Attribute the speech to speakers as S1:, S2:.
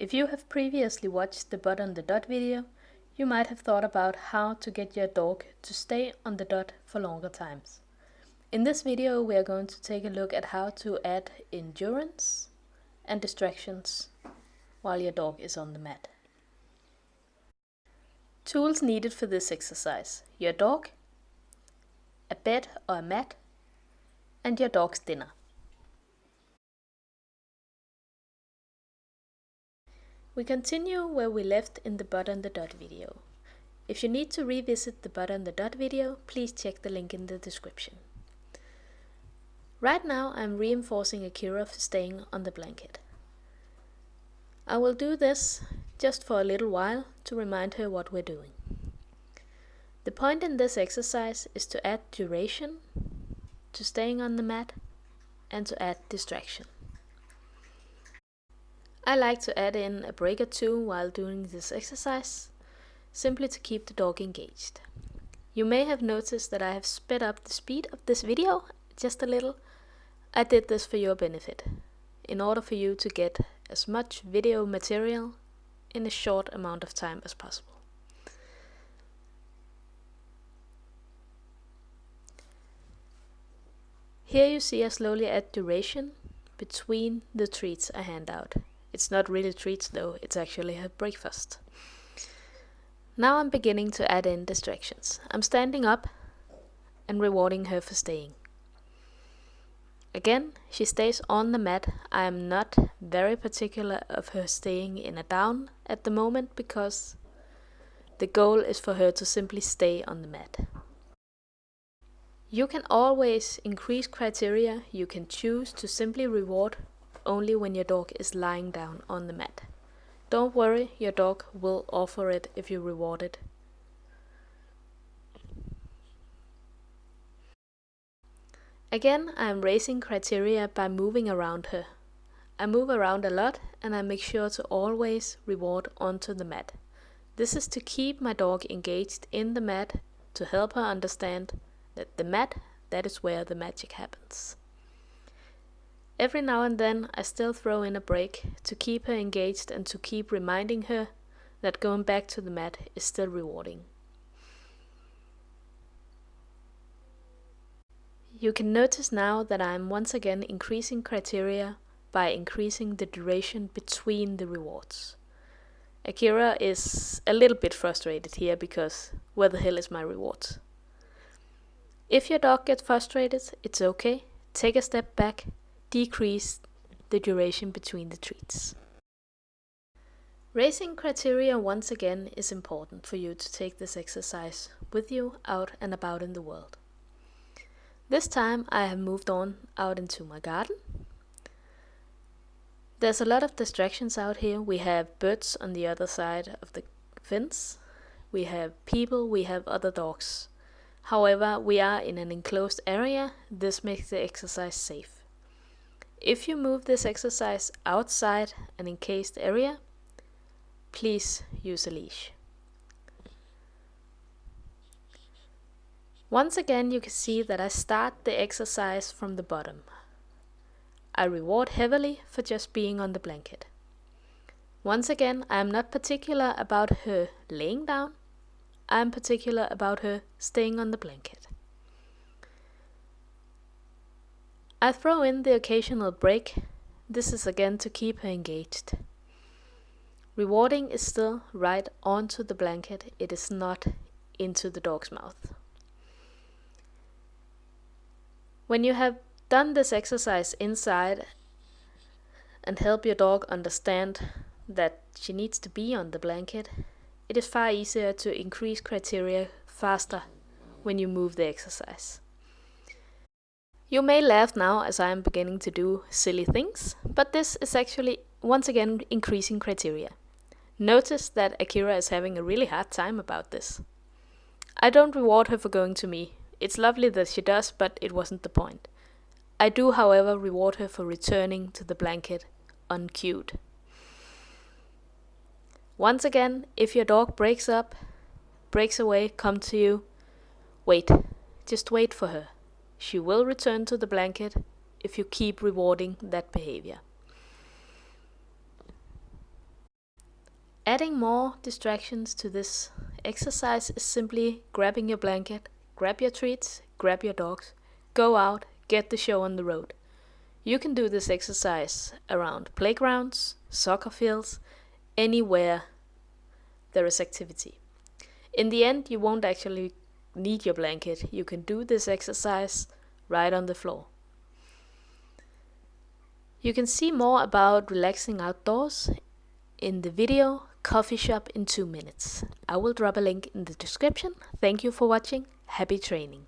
S1: If you have previously watched the Bud on the Dot video, you might have thought about how to get your dog to stay on the dot for longer times. In this video we are going to take a look at how to add endurance and distractions while your dog is on the mat. Tools needed for this exercise: your dog, a bed or a mat, and your dog's dinner. We continue where we left in the Bud on the Dot video. If you need to revisit the Bud on the Dot video, please check the link in the description. Right now I'm reinforcing Akira for staying on the blanket. I will do this just for a little while to remind her what we're doing. The point in this exercise is to add duration to staying on the mat and to add distraction. I like to add in a break or two while doing this exercise, simply to keep the dog engaged. You may have noticed that I have sped up the speed of this video just a little. I did this for your benefit, in order for you to get as much video material in a short amount of time as possible. Here you see I slowly add duration between the treats I hand out. It's not really treats though, it's actually her breakfast. Now I'm beginning to add in distractions. I'm standing up and rewarding her for staying. Again, she stays on the mat. I am not very particular of her staying in a down at the moment, because the goal is for her to simply stay on the mat. You can always increase criteria. You can choose to simply reward only when your dog is lying down on the mat. Don't worry, your dog will offer it if you reward it. Again, I am raising criteria by moving around her. I move around a lot and I make sure to always reward onto the mat. This is to keep my dog engaged in the mat, to help her understand that the mat, that is where the magic happens. Every now and then I still throw in a break to keep her engaged and to keep reminding her that going back to the mat is still rewarding. You can notice now that I am once again increasing criteria by increasing the duration between the rewards. Akira is a little bit frustrated here because where the hell is my reward? If your dog gets frustrated, it's okay. Take a step back. Decrease the duration between the treats. Raising criteria once again is important for you to take this exercise with you out and about in the world. This time I have moved on out into my garden. There's a lot of distractions out here. We have birds on the other side of the fence. We have people, we have other dogs. However, we are in an enclosed area. This makes the exercise safe. If you move this exercise outside an encased area, please use a leash. Once again, you can see that I start the exercise from the bottom. I reward heavily for just being on the blanket. Once again, I am not particular about her laying down. I am particular about her staying on the blanket. I throw in the occasional break. This is again to keep her engaged. Rewarding is still right onto the blanket. It is not into the dog's mouth. When you have done this exercise inside and help your dog understand that she needs to be on the blanket, it is far easier to increase criteria faster when you move the exercise. You may laugh now as I am beginning to do silly things, but this is actually once again increasing criteria. Notice that Akira is having a really hard time about this. I don't reward her for going to me. It's lovely that she does, but it wasn't the point. I do, however, reward her for returning to the blanket uncued. Once again, if your dog breaks away, come to you, wait. Just wait for her. She will return to the blanket if you keep rewarding that behavior. Adding more distractions to this exercise is simply grabbing your blanket, grab your treats, grab your dogs, go out, get the show on the road. You can do this exercise around playgrounds, soccer fields, anywhere there is activity. In the end, you won't actually need your blanket. You can do this exercise right on the floor. You can see more about relaxing outdoors in the video Coffee Shop in 2 minutes. I will drop a link in the description. Thank you for watching. Happy training.